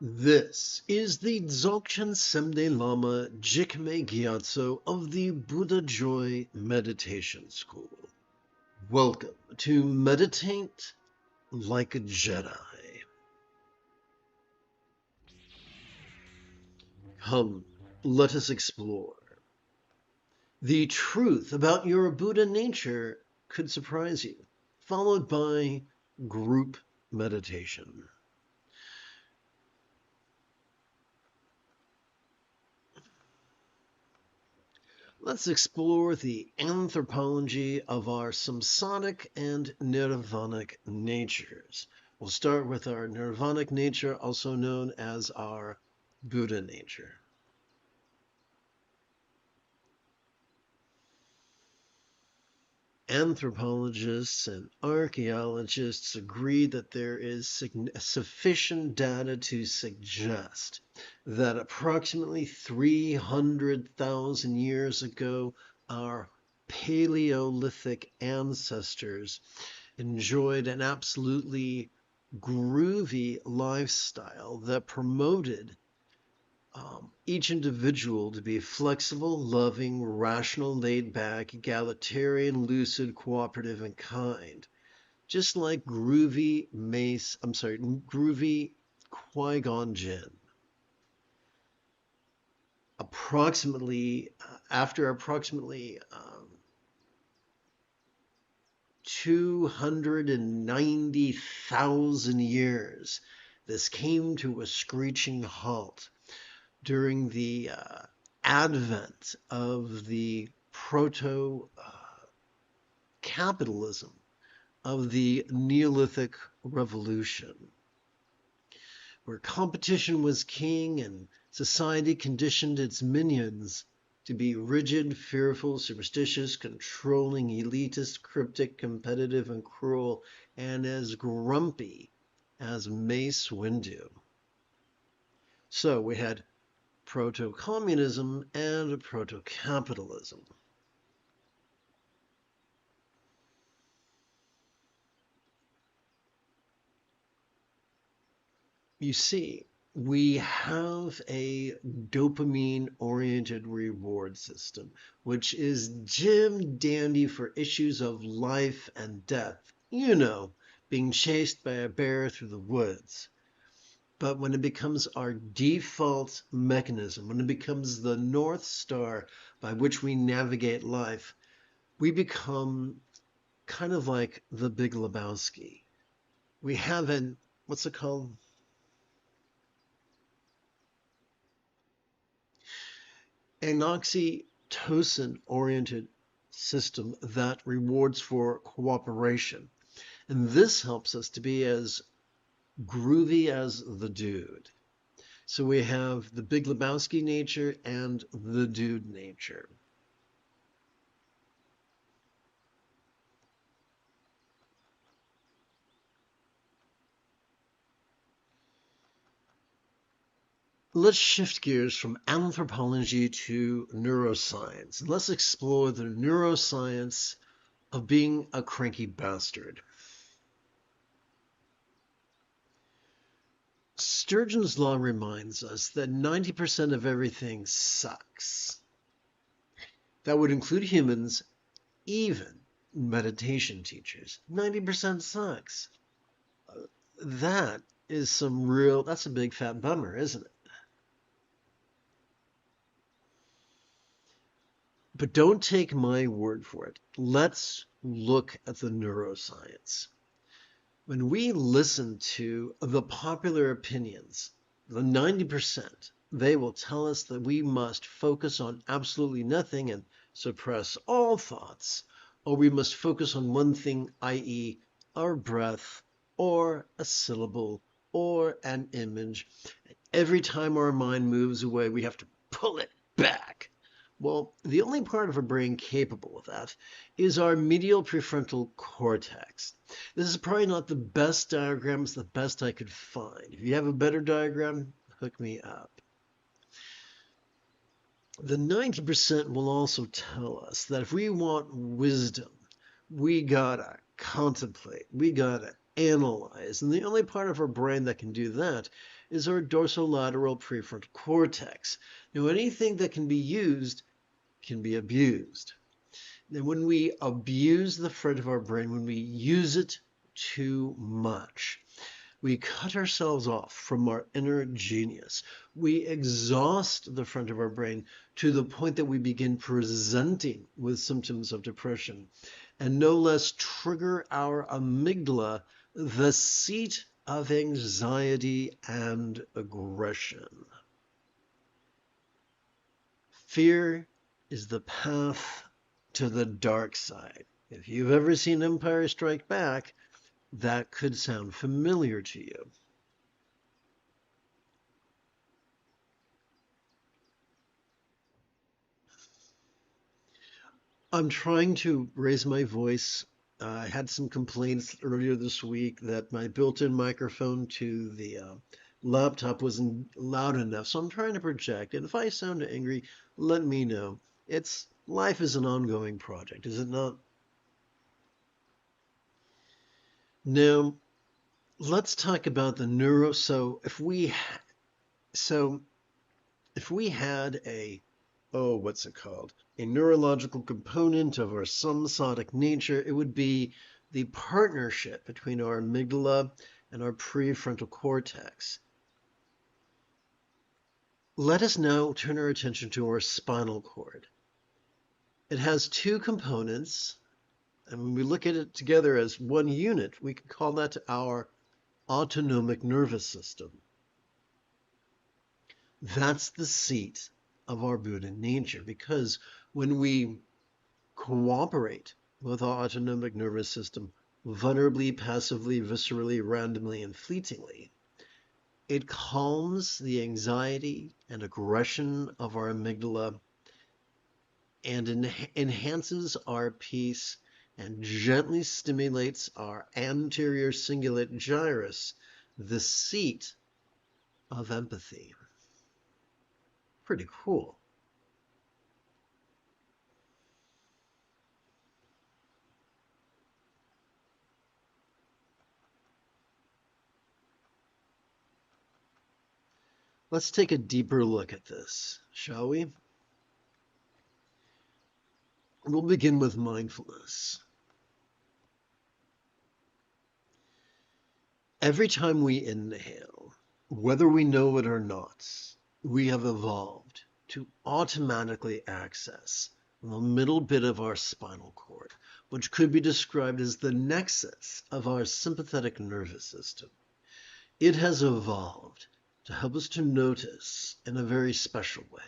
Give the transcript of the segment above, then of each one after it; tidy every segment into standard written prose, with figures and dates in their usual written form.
This is the Dzogchen Semde Lama Jigme Gyatso of the Buddha Joy Meditation School. Welcome to Meditate Like a Jedi. Come, let us explore. The truth about your Buddha nature could surprise you, followed by group meditation. Let's explore the anthropology of our samsaric and nirvanic natures. We'll start with our nirvanic nature, also known as our Buddha nature. Anthropologists and archaeologists agree that there is sufficient data to suggest that approximately 300,000 years ago, our Paleolithic ancestors enjoyed an absolutely groovy lifestyle that promoted each individual to be flexible, loving, rational, laid back, egalitarian, lucid, cooperative, and kind. Just like groovy Qui-Gon Jinn. After approximately 290,000 years, this came to a screeching halt during the advent of the proto-capitalism of the Neolithic Revolution, where competition was king and society conditioned its minions to be rigid, fearful, superstitious, controlling, elitist, cryptic, competitive, and cruel, and as grumpy as Mace Windu. So we had proto-communism and proto-capitalism. You see, we have a dopamine-oriented reward system, which is jim dandy for issues of life and death. You know, being chased by a bear through the woods. But when it becomes our default mechanism, when it becomes the North Star by which we navigate life, we become kind of like the Big Lebowski. We have an, what's it called? An oxytocin-oriented system that rewards for cooperation. And this helps us to be as groovy as the dude. So we have the Big Lebowski nature and the dude nature. Let's shift gears from anthropology to neuroscience. And let's explore the neuroscience of being a cranky bastard. Sturgeon's law reminds us that 90% of everything sucks. That would include humans, even meditation teachers. 90% sucks. That's a big fat bummer, isn't it? But don't take my word for it. Let's look at the neuroscience. When we listen to the popular opinions, the 90%, they will tell us that we must focus on absolutely nothing and suppress all thoughts, or we must focus on one thing, i.e., our breath, or a syllable, or an image. Every time our mind moves away, we have to pull it back. Well, the only part of our brain capable of that is our medial prefrontal cortex. This is probably not the best diagram, it's the best I could find. If you have a better diagram, hook me up. The 90% will also tell us that if we want wisdom, we gotta contemplate, we gotta analyze. And the only part of our brain that can do that is our dorsolateral prefrontal cortex. Now, anything that can be used can be abused. And when we abuse the front of our brain, when we use it too much, we cut ourselves off from our inner genius. We exhaust the front of our brain to the point that we begin presenting with symptoms of depression, and no less trigger our amygdala, the seat of anxiety and aggression. Fear is the path to the dark side. If you've ever seen Empire Strike Back, that could sound familiar to you. I'm trying to raise my voice. I had some complaints earlier this week that my built-in microphone to the laptop wasn't loud enough, so I'm trying to project. And if I sound angry, let me know. Life is an ongoing project, is it not? Now, let's talk about the neuro. So if we had what's it called? A neurological component of our samsaric nature, it would be the partnership between our amygdala and our prefrontal cortex. Let us now turn our attention to our spinal cord. It has two components, and when we look at it together as one unit, we can call that our autonomic nervous system. That's the seat of our Buddha nature, because when we cooperate with our autonomic nervous system, vulnerably, passively, viscerally, randomly, and fleetingly, it calms the anxiety and aggression of our amygdala and enhances our peace and gently stimulates our anterior cingulate gyrus, the seat of empathy. Pretty cool. Let's take a deeper look at this, shall we? We'll begin with mindfulness. Every time we inhale, whether we know it or not, we have evolved to automatically access the middle bit of our spinal cord, which could be described as the nexus of our sympathetic nervous system. It has evolved to help us to notice in a very special way,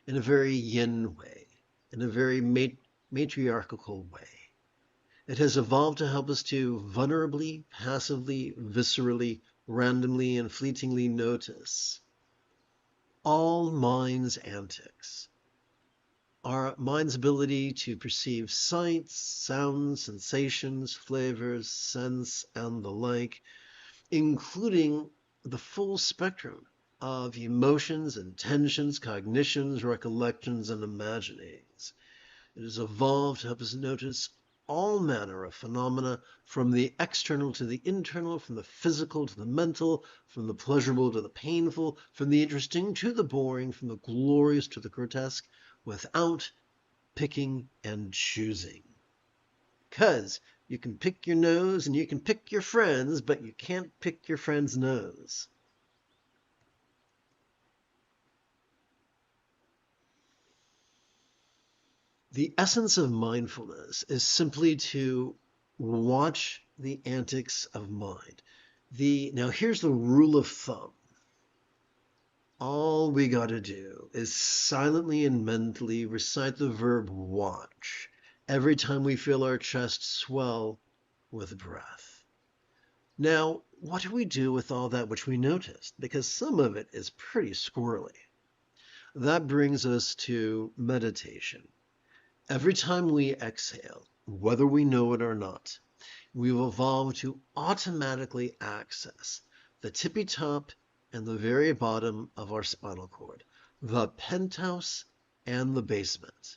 in a very yin way, in a very matriarchal way. It has evolved to help us to vulnerably, passively, viscerally, randomly, and fleetingly notice all mind's antics. Our mind's ability to perceive sights, sounds, sensations, flavors, scents, and the like, including the full spectrum of emotions, intentions, cognitions, recollections, and imaginings. It has evolved to help us notice all manner of phenomena, from the external to the internal, from the physical to the mental, from the pleasurable to the painful, from the interesting to the boring, from the glorious to the grotesque, without picking and choosing. Because you can pick your nose and you can pick your friends, but you can't pick your friend's nose. The essence of mindfulness is simply to watch the antics of mind. Now here's the rule of thumb. All we got to do is silently and mentally recite the verb watch every time we feel our chest swell with breath. Now, what do we do with all that which we noticed? Because some of it is pretty squirrely. That brings us to meditation. Every time we exhale, whether we know it or not, we've evolved to automatically access the tippy top and the very bottom of our spinal cord, the penthouse and the basement.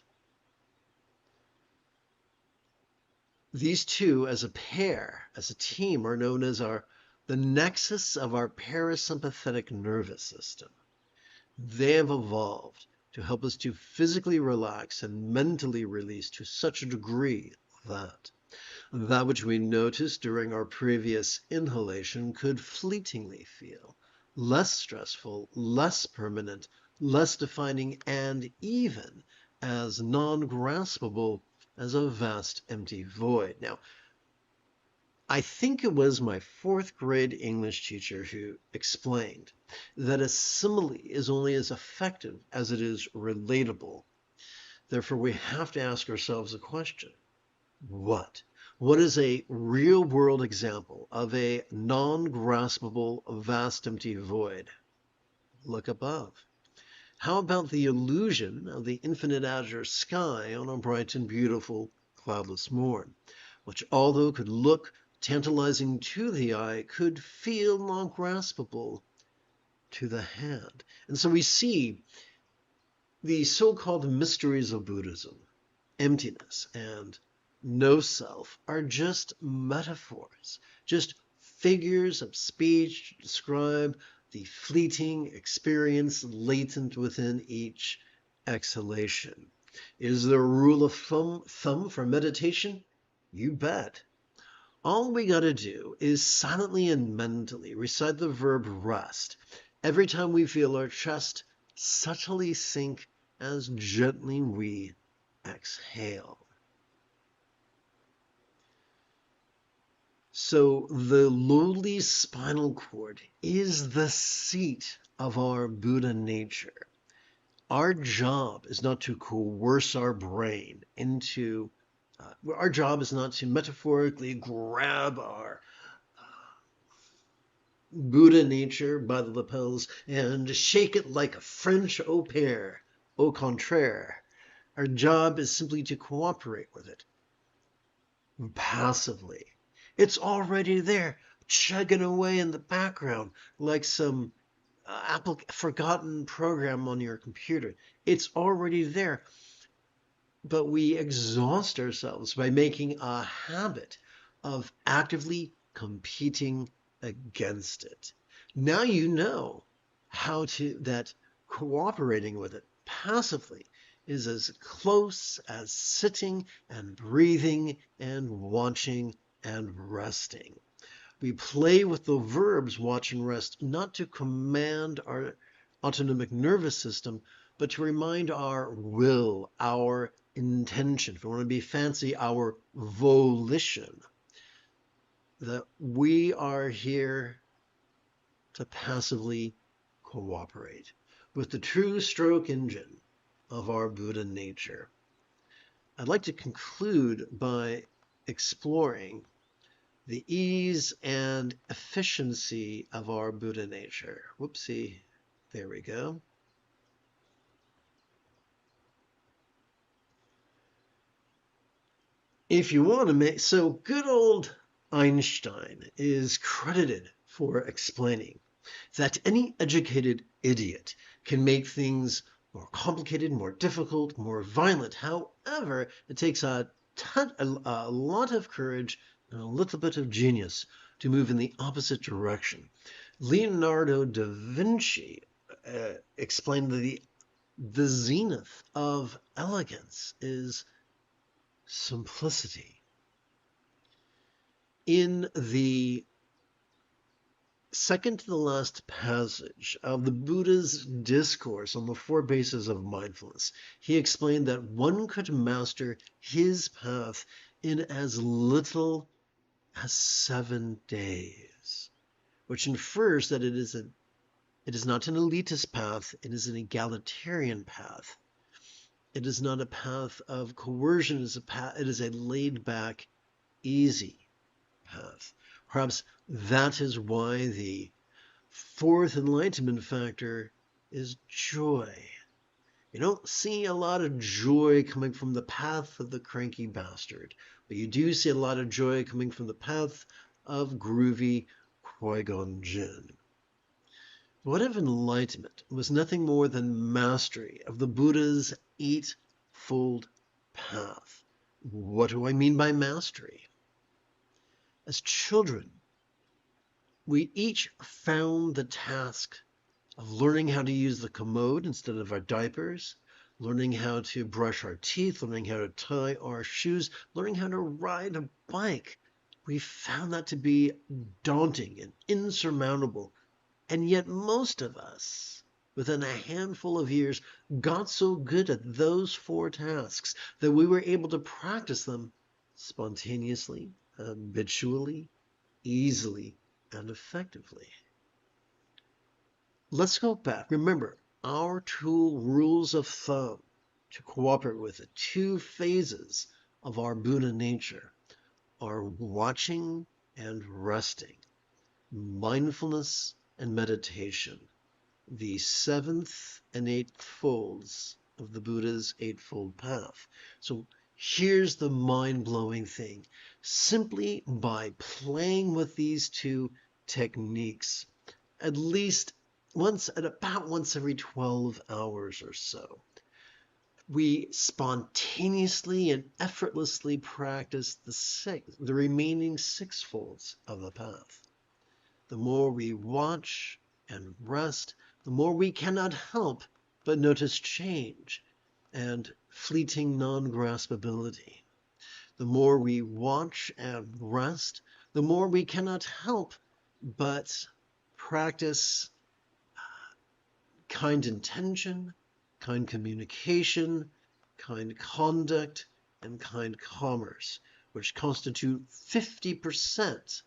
These two, as a pair, as a team, are known as our the nexus of our parasympathetic nervous system. They have evolved to help us to physically relax and mentally release to such a degree that which we noticed during our previous inhalation could fleetingly feel less stressful, less permanent, less defining, and even as non-graspable as a vast empty void. Now, I think it was my fourth grade English teacher who explained that a simile is only as effective as it is relatable. Therefore, we have to ask ourselves a question. What? What is a real-world example of a non-graspable, vast empty void? Look above. How about the illusion of the infinite azure sky on a bright and beautiful cloudless morn, which although could look tantalizing to the eye, could feel non-graspable to the hand? And so we see the so-called mysteries of Buddhism, emptiness and no self, are just metaphors, just figures of speech to describe the fleeting experience latent within each exhalation. Is there a rule of thumb for meditation? You bet. All we got to do is silently and mentally recite the verb rest every time we feel our chest subtly sink as gently we exhale. So the lowly spinal cord is the seat of our Buddha nature. Our job is not to coerce our brain into, our job is not to metaphorically grab our Buddha nature by the lapels and shake it like a French au pair. Au contraire, our job is simply to cooperate with it passively. It's already there, chugging away in the background like some forgotten program on your computer. It's already there. But we exhaust ourselves by making a habit of actively competing against it. Now you know that cooperating with it passively is as close as sitting and breathing and watching and resting. We play with the verbs watch and rest, not to command our autonomic nervous system, but to remind our will, our intention, if we want to be fancy, our volition, that we are here to passively cooperate with the true stroke engine of our Buddha nature. I'd like to conclude by exploring the ease and efficiency of our Buddha nature. Whoopsie, there we go. If you want to make, so good old Einstein is credited for explaining that any educated idiot can make things more complicated, more difficult, more violent. However, it takes a lot of courage and a little bit of genius to move in the opposite direction. Leonardo da Vinci explained that the zenith of elegance is simplicity. In the second to the last passage of the Buddha's discourse on the four bases of mindfulness, he explained that one could master his path in as little as 7 days, which infers that it is not an elitist path, it is an egalitarian path. It is not a path of coercion, it is a laid-back, easy path. Perhaps that is why the fourth enlightenment factor is joy. You don't see a lot of joy coming from the path of the cranky bastard, but you do see a lot of joy coming from the path of groovy Qui-Gon Jinn. What if enlightenment was nothing more than mastery of the Buddha's eightfold path? What do I mean by mastery? As children, We each found the task of learning how to use the commode instead of our diapers, learning how to brush our teeth, learning how to tie our shoes, learning how to ride a bike. We found that to be daunting and insurmountable. And yet most of us, within a handful of years, got so good at those four tasks that we were able to practice them spontaneously, habitually, easily, and effectively. Let's go back. Remember, our two rules of thumb to cooperate with the two phases of our Buddha nature are watching and resting, mindfulness and meditation, the seventh and eighth folds of the Buddha's Eightfold Path. So here's the mind-blowing thing. Simply by playing with these two techniques, at least about once every 12 hours or so, we spontaneously and effortlessly practice the remaining six folds of the path. The more we watch and rest, the more we cannot help but notice change and fleeting non-graspability. The more we watch and rest, the more we cannot help but practice kind intention, kind communication, kind conduct, and kind commerce, which constitute 50%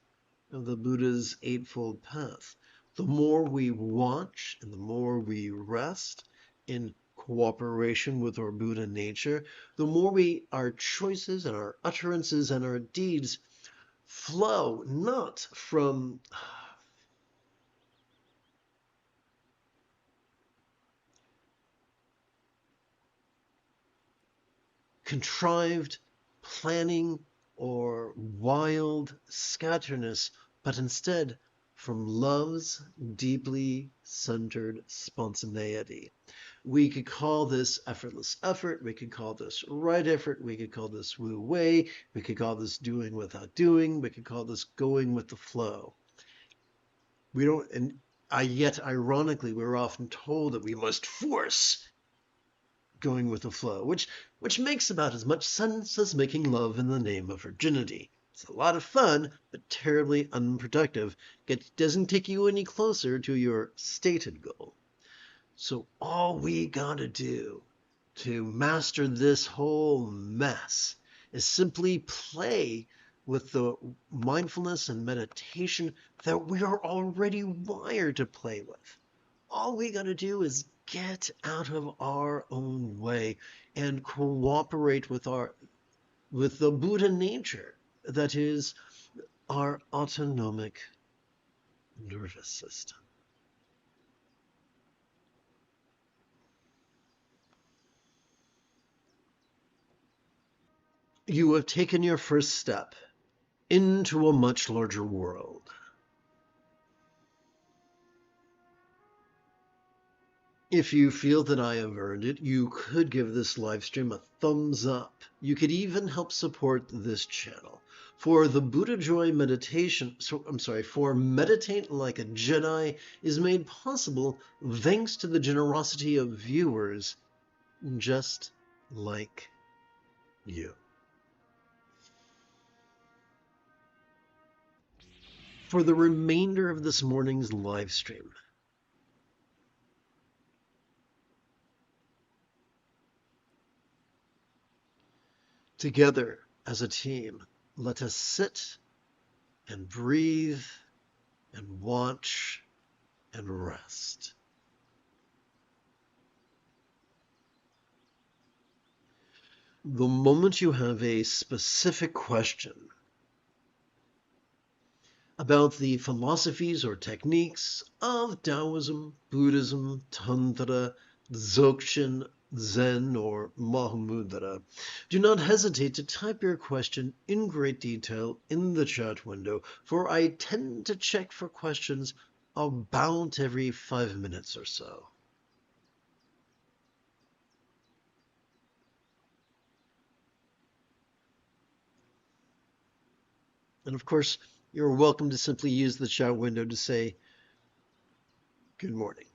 of the Buddha's Eightfold Path. The more we watch and the more we rest in cooperation with our Buddha nature, the more our choices and our utterances and our deeds flow not from contrived planning or wild scatterness, but instead from love's deeply centered spontaneity. We could call this effortless effort. We could call this right effort. We could call this wu wei. We could call this doing without doing. We could call this going with the flow. We don't, and yet ironically, we're often told that we must force going with the flow, which makes about as much sense as making love in the name of virginity. It's a lot of fun, but terribly unproductive. It doesn't take you any closer to your stated goal. So all we gotta do to master this whole mess is simply play with the mindfulness and meditation that we are already wired to play with. All we gotta do is get out of our own way and cooperate with the Buddha nature that is our autonomic nervous system. You have taken your first step into a much larger world. If you feel that I have earned it, you could give this live stream a thumbs up. You could even help support this channel. For the Buddha Joy meditation, for Meditate Like a Jedi is made possible thanks to the generosity of viewers just like you. For the remainder of this morning's live stream, together as a team, let us sit and breathe and watch and rest. The moment you have a specific question about the philosophies or techniques of Taoism, Buddhism, Tantra, Dzogchen, Zen, or Mahamudra, do not hesitate to type your question in great detail in the chat window, for I tend to check for questions about every 5 minutes or so. And of course, You're welcome to simply use the chat window to say good morning.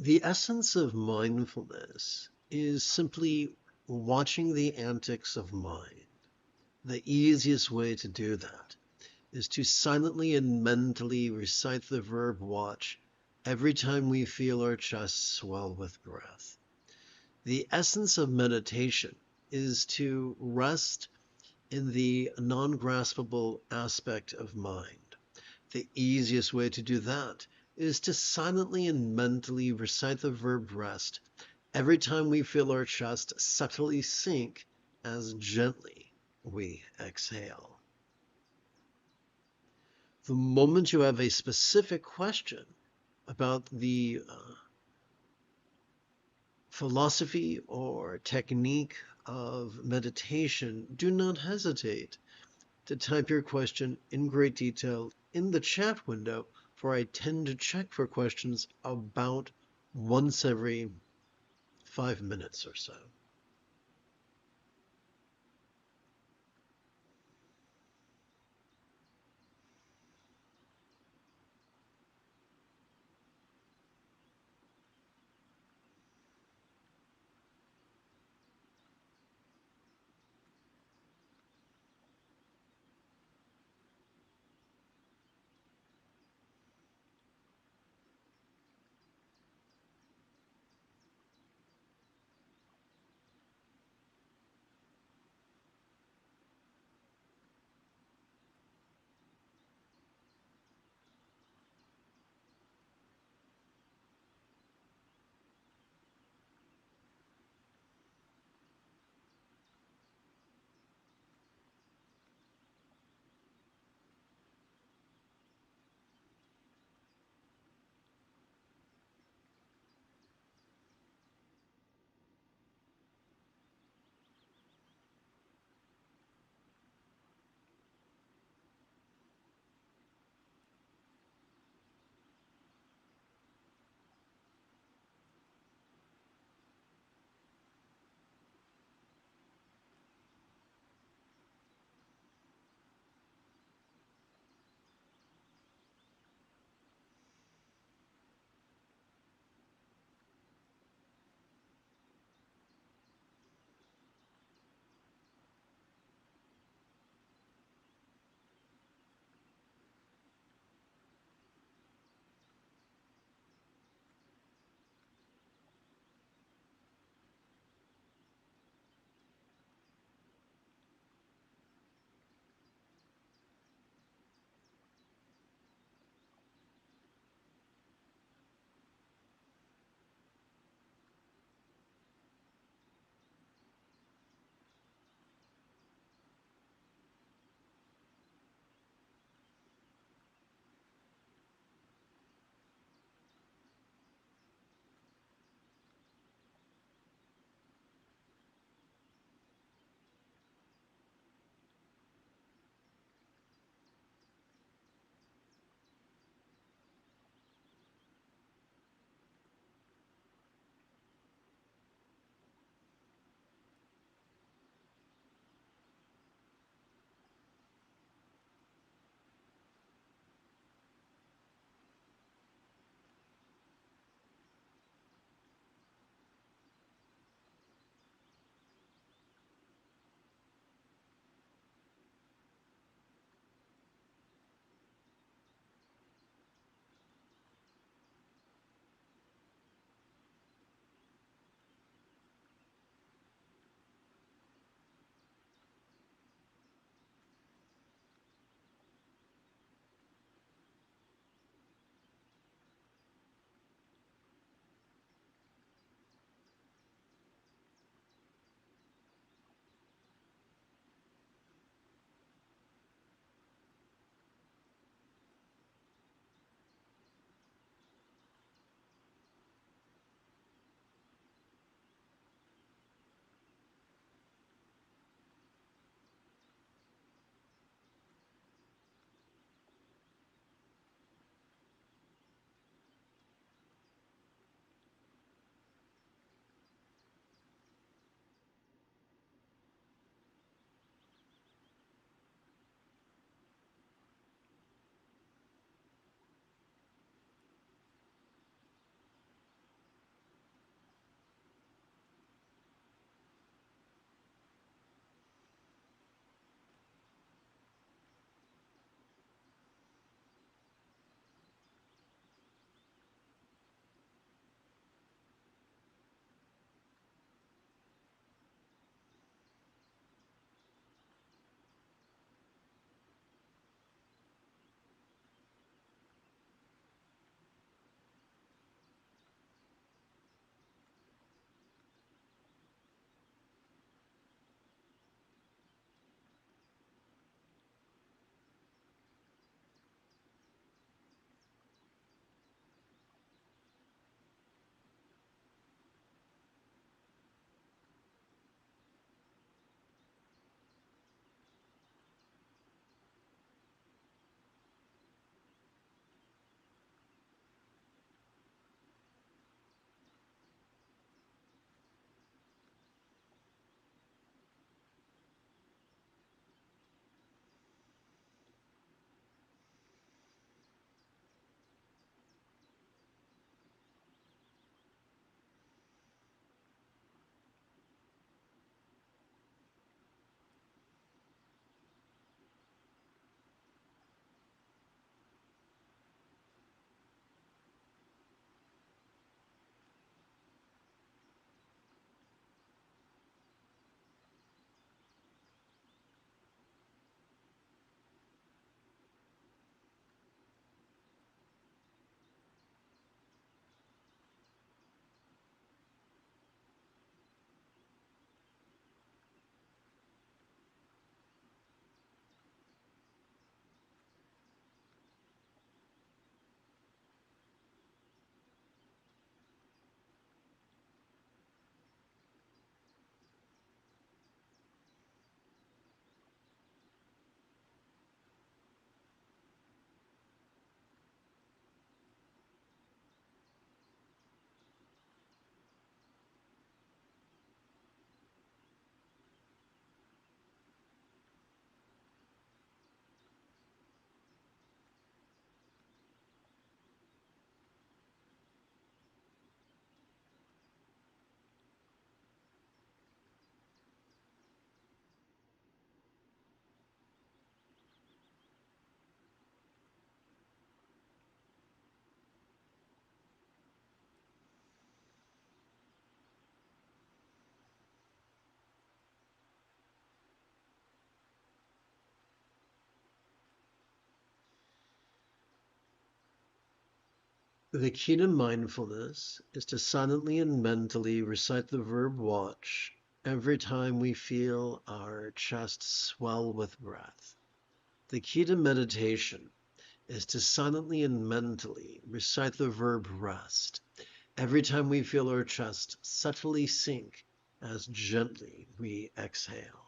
The essence of mindfulness is simply watching the antics of mind. The easiest way to do that is to silently and mentally recite the verb watch every time we feel our chest swell with breath. The essence of meditation is to rest in the non-graspable aspect of mind. The easiest way to do that is to silently and mentally recite the verb rest every time we feel our chest subtly sink as gently we exhale. The moment you have a specific question about the philosophy or technique of meditation, do not hesitate to type your question in great detail in the chat window, for I tend to check for questions about once every 5 minutes or so. The key to mindfulness is to silently and mentally recite the verb watch every time we feel our chest swell with breath. The key to meditation is to silently and mentally recite the verb rest every time we feel our chest subtly sink as gently we exhale.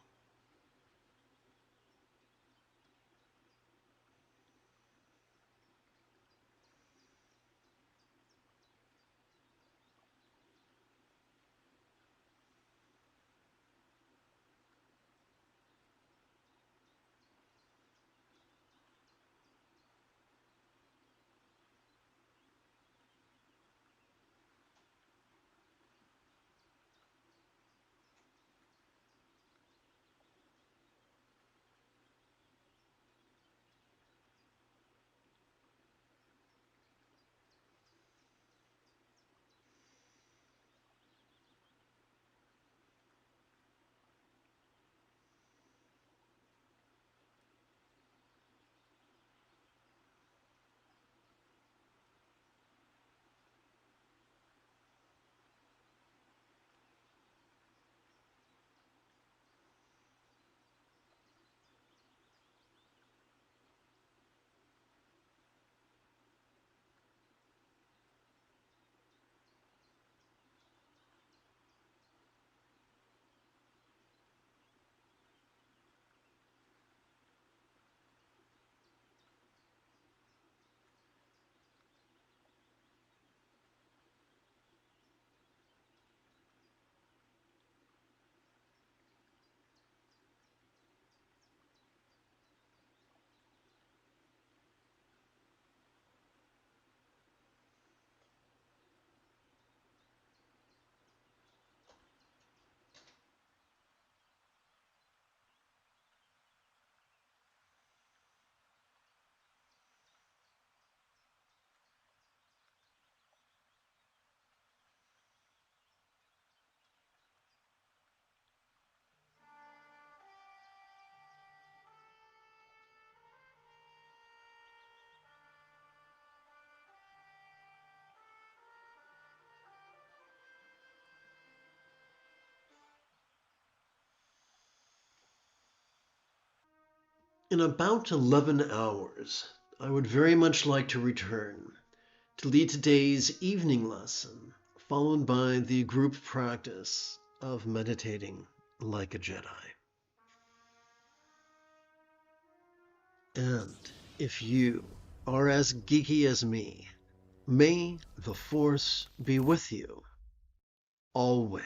In about 11 hours, I would very much like to return to lead today's evening lesson, followed by the group practice of meditating like a Jedi. And if you are as geeky as me, may the Force be with you always.